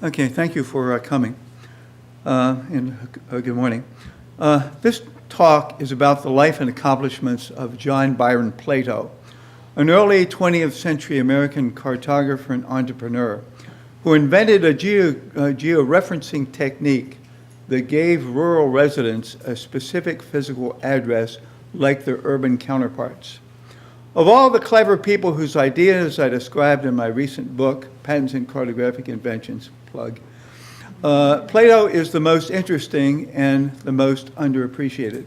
Okay, thank you for coming, and good morning. This talk is about the life and accomplishments of John Byron Plato, an early 20th century American cartographer and entrepreneur who invented a georeferencing technique that gave rural residents a specific physical address like their urban counterparts. Of all the clever people whose ideas I described in my recent book, Patents and Cartographic Inventions, Plato is the most interesting and the most underappreciated.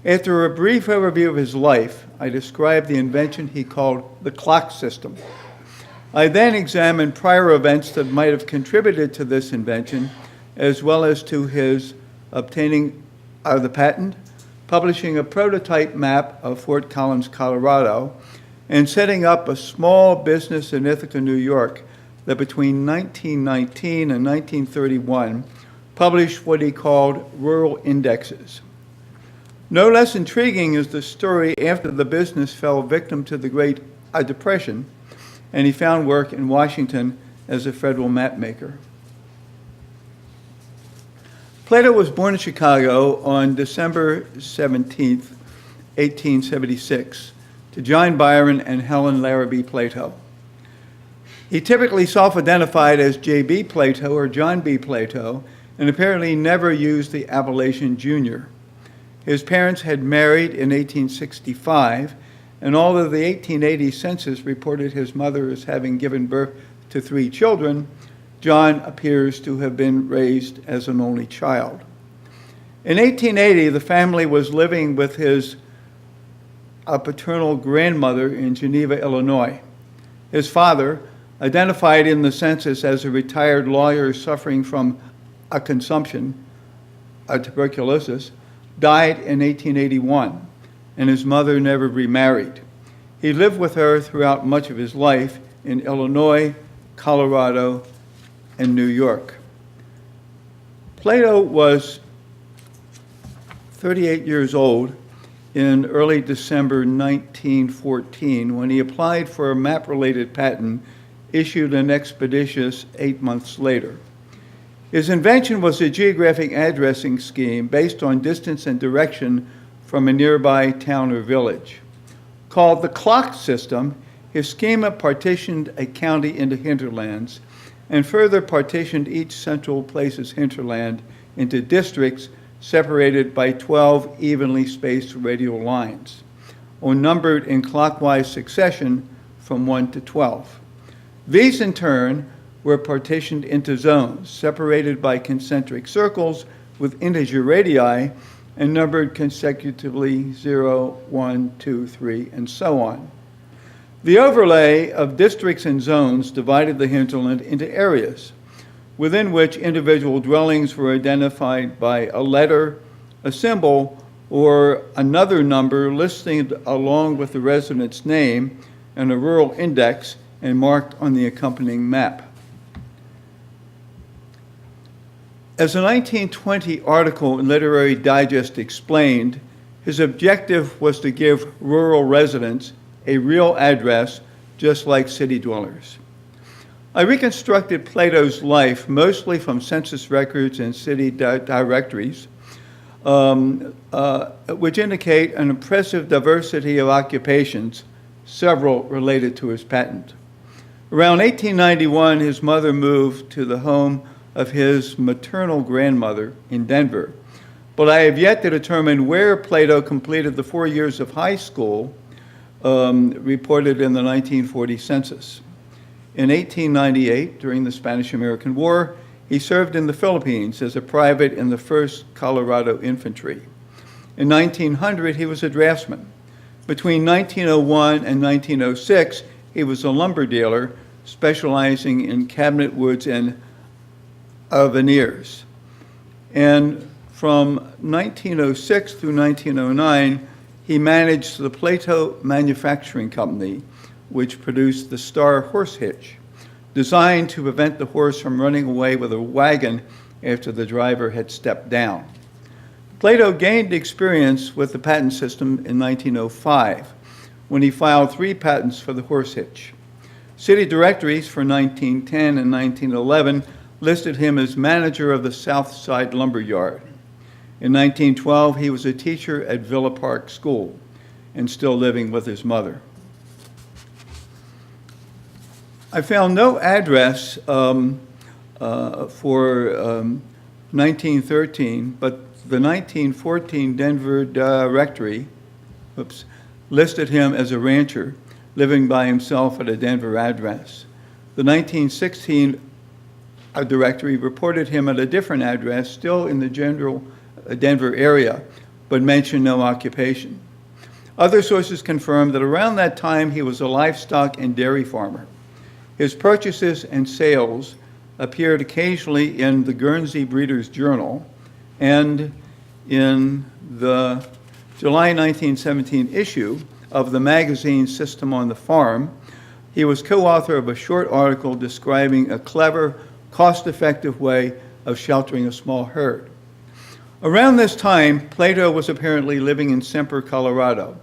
After a brief overview of his life, I described the invention he called the clock system. I then examined prior events that might have contributed to this invention, as well as to his obtaining the patent, publishing a prototype map of Fort Collins, Colorado, and setting up a small business in Ithaca, New York, that between 1919 and 1931 published what he called rural indexes. No less intriguing is the story after the business fell victim to the Great Depression, and he found work in Washington as a federal map maker. Plato was born in Chicago on December 17, 1876, to John Byron and Helen Larrabee Plato. He typically self-identified as J.B. Plato or John B. Plato, and apparently never used the appellation Junior. His parents had married in 1865, and although the 1880 census reported his mother as having given birth to 3 children, John appears to have been raised as an only child. In 1880, the family was living with his paternal grandmother in Geneva, Illinois. His father, identified in the census as a retired lawyer suffering from a consumption, tuberculosis, died in 1881, and his mother never remarried. He lived with her throughout much of his life in Illinois, Colorado, and New York. Plato was 38 years old in early December 1914 when he applied for a map-related patent issued an expeditious 8 months later. His invention was a geographic addressing scheme based on distance and direction from a nearby town or village. Called the clock system, his schema partitioned a county into hinterlands and further partitioned each central place's hinterland into districts separated by 12 evenly spaced radial lines, or numbered in clockwise succession from 1 to 12. These, in turn, were partitioned into zones, separated by concentric circles with integer radii and numbered consecutively 0, 1, 2, 3, and so on. The overlay of districts and zones divided the hinterland into areas, within which individual dwellings were identified by a letter, a symbol, or another number listed along with the resident's name and a rural index and marked on the accompanying map. As a 1920 article in Literary Digest explained, his objective was to give rural residents a real address, just like city dwellers. I reconstructed Plato's life mostly from census records and city directories, which indicate an impressive diversity of occupations, several related to his patent. Around 1891, his mother moved to the home of his maternal grandmother in Denver, but I have yet to determine where Plato completed the 4 years of high school reported in the 1940 census. In 1898, during the Spanish-American War, he served in the Philippines as a private in the 1st Colorado Infantry. In 1900, he was a draftsman. Between 1901 and 1906, he was a lumber dealer specializing in cabinet woods and veneers. And from 1906 through 1909, he managed the Plato Manufacturing Company, which produced the Star horse hitch, designed to prevent the horse from running away with a wagon after the driver had stepped down. Plato gained experience with the patent system in 1905, when he filed 3 patents for the horse hitch. City directories for 1910 and 1911 listed him as manager of the South Side Lumberyard. In 1912, he was a teacher at Villa Park School and still living with his mother. I found no address for 1913, but the 1914 Denver directory listed him as a rancher living by himself at a Denver address. The 1916 directory reported him at a different address, still in the general Denver area, but mentioned no occupation. Other sources confirm that around that time he was a livestock and dairy farmer. His purchases and sales appeared occasionally in the Guernsey Breeders' Journal, and in the July 1917 issue of the magazine System on the Farm, he was co-author of a short article describing a clever, cost-effective way of sheltering a small herd. Around this time, Plato was apparently living in Semper, Colorado,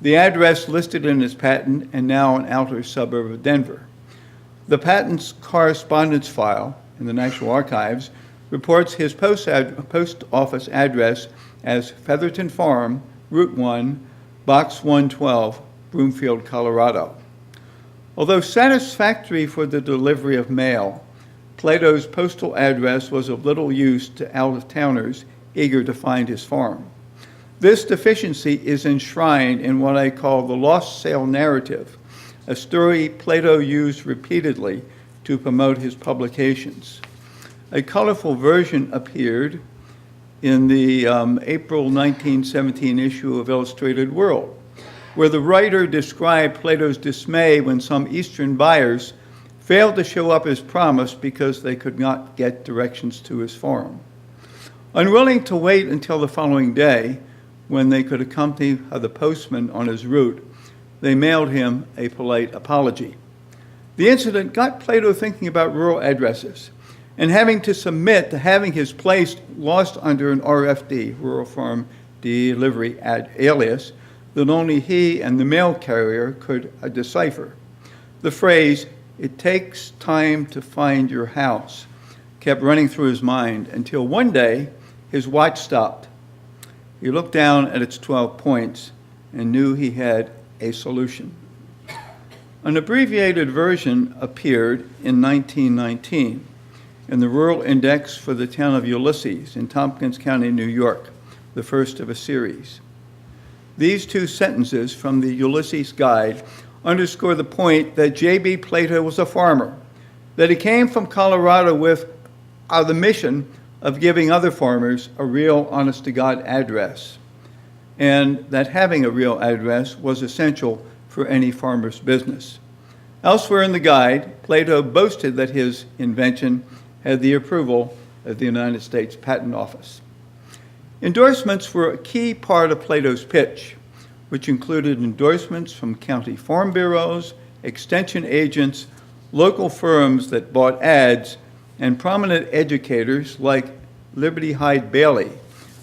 the address listed in his patent and now an outer suburb of Denver. The patent's correspondence file in the National Archives reports his post office address as Featherton Farm, Route 1, Box 112, Broomfield, Colorado. Although satisfactory for the delivery of mail, Plato's postal address was of little use to out-of-towners eager to find his farm. This deficiency is enshrined in what I call the lost sale narrative, a story Plato used repeatedly to promote his publications. A colorful version appeared in the April 1917 issue of Illustrated World, where the writer described Plato's dismay when some Eastern buyers failed to show up as promised because they could not get directions to his farm. Unwilling to wait until the following day, when they could accompany the postman on his route, they mailed him a polite apology. The incident got Plato thinking about rural addresses and having to submit to having his place lost under an RFD, Rural Farm Delivery alias, that only he and the mail carrier could decipher. The phrase, "It takes time to find your house," kept running through his mind until one day his watch stopped. He looked down at its 12 points and knew he had a solution. An abbreviated version appeared in 1919 in the Rural Index for the town of Ulysses in Tompkins County, New York, the first of a series. These two sentences from the Ulysses Guide underscore the point that J.B. Plato was a farmer, that he came from Colorado with the mission of giving other farmers a real, honest-to-God address, and that having a real address was essential for any farmer's business. Elsewhere in the guide, Plato boasted that his invention had the approval of the United States Patent Office. Endorsements were a key part of Plato's pitch, which included endorsements from county farm bureaus, extension agents, local firms that bought ads, and prominent educators like Liberty Hyde Bailey,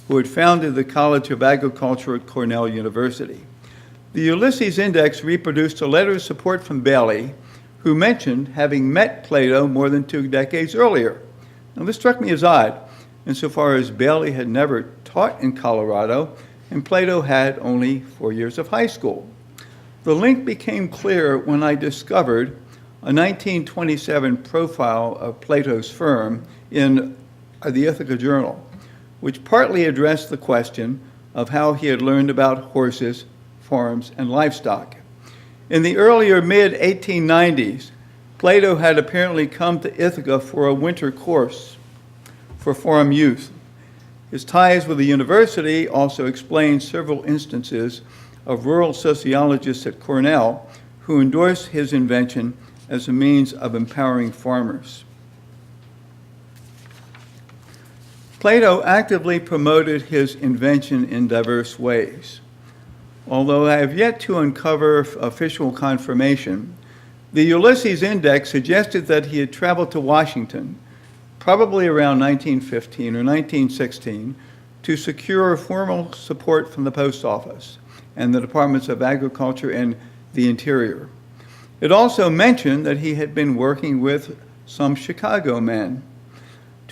who had founded the College of Agriculture at Cornell University. The Ulysses Index reproduced a letter of support from Bailey, who mentioned having met Plato more than 2 decades earlier. Now, this struck me as odd, insofar as Bailey had never taught in Colorado, and Plato had only 4 years of high school. The link became clear when I discovered a 1927 profile of Plato's firm in the Ithaca Journal, which partly addressed the question of how he had learned about horses, farms, and livestock. In the earlier mid-1890s, Plato had apparently come to Ithaca for a winter course for farm youth. His ties with the university also explain several instances of rural sociologists at Cornell who endorsed his invention as a means of empowering farmers. Plato actively promoted his invention in diverse ways. Although I have yet to uncover official confirmation, the Ulysses Index suggested that he had traveled to Washington, probably around 1915 or 1916, to secure formal support from the Post Office and the Departments of Agriculture and the Interior. It also mentioned that he had been working with some Chicago men.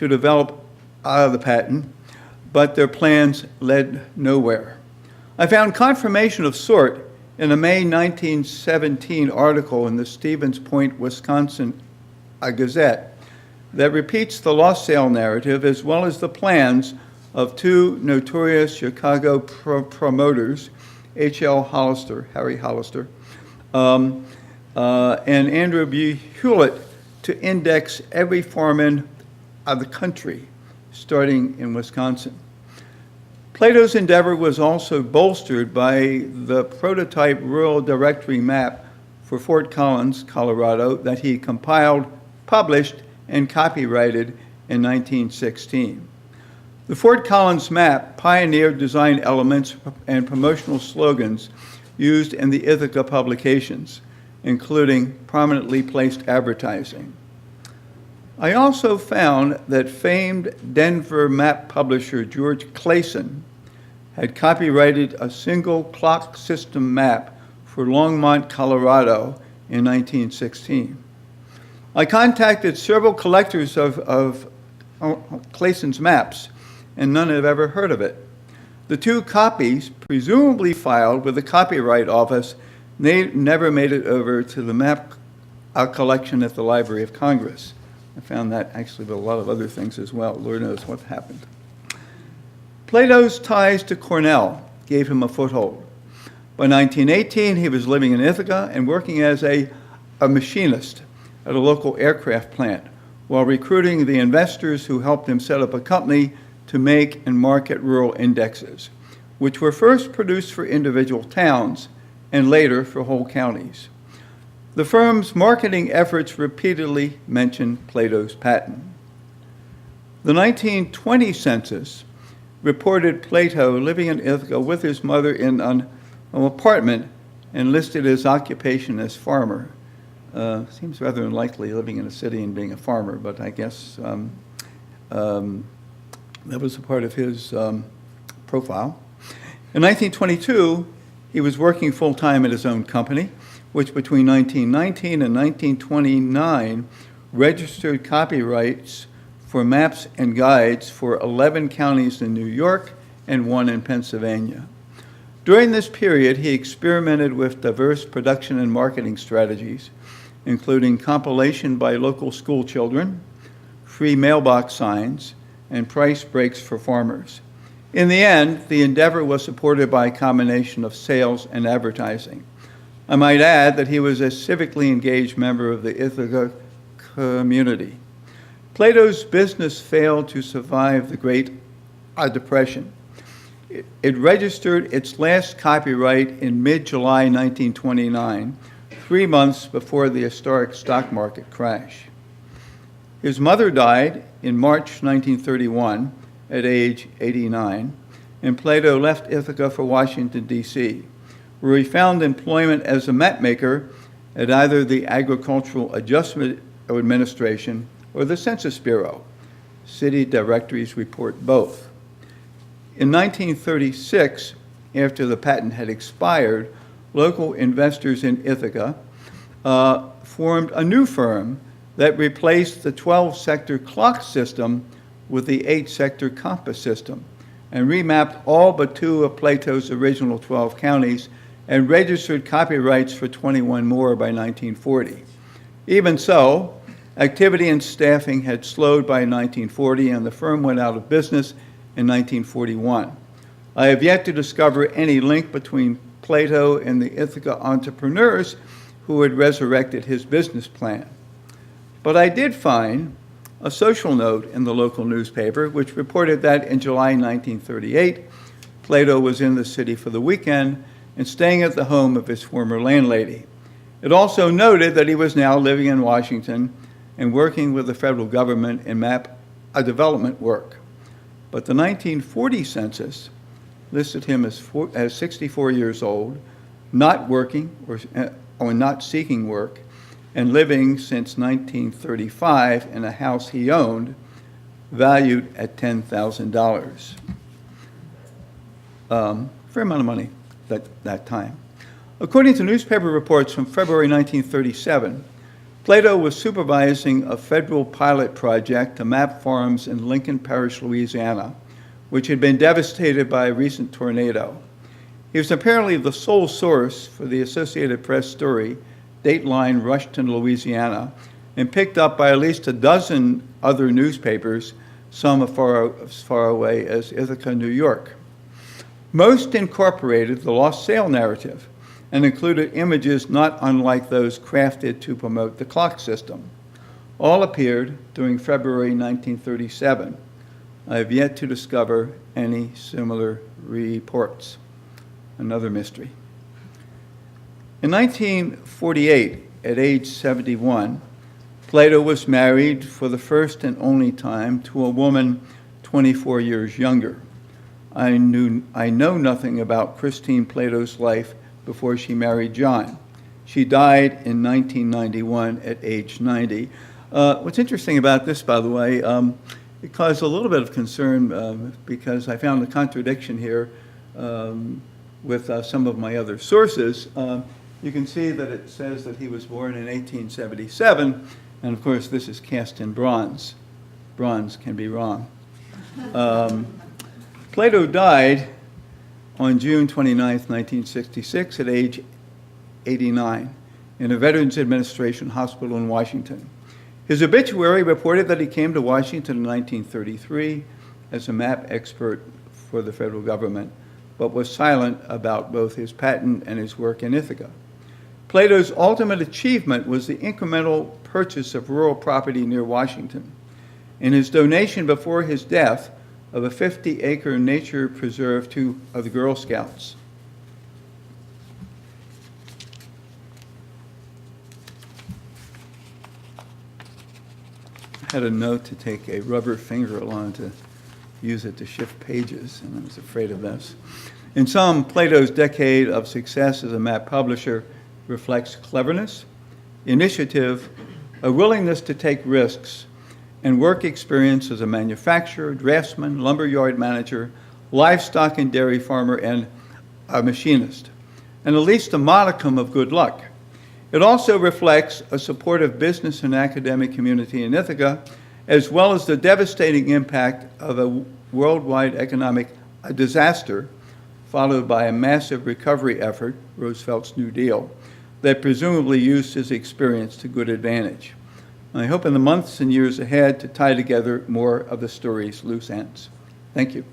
to develop the patent, but their plans led nowhere. I found confirmation of sort in a May 1917 article in the Stevens Point, Wisconsin Gazette that repeats the lost sale narrative as well as the plans of two notorious Chicago promoters, H.L. Hollister, Harry Hollister, and Andrew B. Hewlett, to index every farm of the country, starting in Wisconsin. Plato's endeavor was also bolstered by the prototype rural directory map for Fort Collins, Colorado, that he compiled, published, and copyrighted in 1916. The Fort Collins map pioneered design elements and promotional slogans used in the Ithaca publications, including prominently placed advertising. I also found that famed Denver map publisher George Claisen had copyrighted a single clock system map for Longmont, Colorado in 1916. I contacted several collectors of Claisen's maps, and none have ever heard of it. The two copies, presumably filed with the Copyright Office, never made it over to the map collection at the Library of Congress. I found that actually with a lot of other things as well. Lord knows what happened. Plato's ties to Cornell gave him a foothold. By 1918, he was living in Ithaca and working as a machinist at a local aircraft plant while recruiting the investors who helped him set up a company to make and market rural indexes, which were first produced for individual towns and later for whole counties. The firm's marketing efforts repeatedly mentioned Plato's patent. The 1920 census reported Plato living in Ithaca with his mother in an apartment and listed his occupation as farmer. Seems rather unlikely living in a city and being a farmer, but I guess that was a part of his profile. In 1922, he was working full-time at his own company, which between 1919 and 1929 registered copyrights for maps and guides for 11 counties in New York and 1 in Pennsylvania. During this period, he experimented with diverse production and marketing strategies, including compilation by local school children, free mailbox signs, and price breaks for farmers. In the end, the endeavor was supported by a combination of sales and advertising. I might add that he was a civically engaged member of the Ithaca community. Plato's business failed to survive the Great Depression. It registered its last copyright in mid-July 1929, 3 months before the historic stock market crash. His mother died in March 1931 at age 89, and Plato left Ithaca for Washington, D.C., where he found employment as a mapmaker at either the Agricultural Adjustment Administration or the Census Bureau. City directories report both. In 1936, after the patent had expired, local investors in Ithaca formed a new firm that replaced the 12-sector clock system with the 8-sector compass system and remapped all but 2 of Plato's original 12 counties and registered copyrights for 21 more by 1940. Even so, activity and staffing had slowed by 1940, and the firm went out of business in 1941. I have yet to discover any link between Plato and the Ithaca entrepreneurs who had resurrected his business plan. But I did find a social note in the local newspaper which reported that in July 1938, Plato was in the city for the weekend and staying at the home of his former landlady. It also noted that he was now living in Washington and working with the federal government in map development work. But the 1940 census listed him as 64 years old, not working or not seeking work, and living since 1935 in a house he owned, valued at $10,000. Fair amount of money that time. According to newspaper reports from February 1937, Plato was supervising a federal pilot project to map farms in Lincoln Parish, Louisiana, which had been devastated by a recent tornado. He was apparently the sole source for the Associated Press story, Dateline Rushton, Louisiana, and picked up by at least a dozen other newspapers, some as far away as Ithaca, New York. Most incorporated the lost sale narrative and included images not unlike those crafted to promote the clock system. All appeared during February 1937. I have yet to discover any similar reports. Another mystery. In 1948, at age 71, Plato was married for the first and only time to a woman 24 years younger. I know nothing about Christine Plato's life before she married John. She died in 1991 at age 90. What's interesting about this, by the way, it caused a little bit of concern because I found a contradiction here with some of my other sources. You can see that it says that he was born in 1877, and of course this is cast in bronze. Bronze can be wrong. Plato died on June 29, 1966, at age 89 in a Veterans Administration hospital in Washington. His obituary reported that he came to Washington in 1933 as a map expert for the federal government, but was silent about both his patent and his work in Ithaca. Plato's ultimate achievement was the incremental purchase of rural property near Washington, and his donation before his death of a 50-acre nature preserve to the Girl Scouts. I had a note to take a rubber finger along to use it to shift pages, and I was afraid of this. In sum, Plato's decade of success as a map publisher reflects cleverness, initiative, a willingness to take risks, and work experience as a manufacturer, draftsman, lumberyard manager, livestock and dairy farmer, and a machinist, and at least a modicum of good luck. It also reflects a supportive business and academic community in Ithaca, as well as the devastating impact of a worldwide economic disaster, followed by a massive recovery effort, Roosevelt's New Deal, that presumably used his experience to good advantage. I hope in the months and years ahead to tie together more of the story's loose ends. Thank you.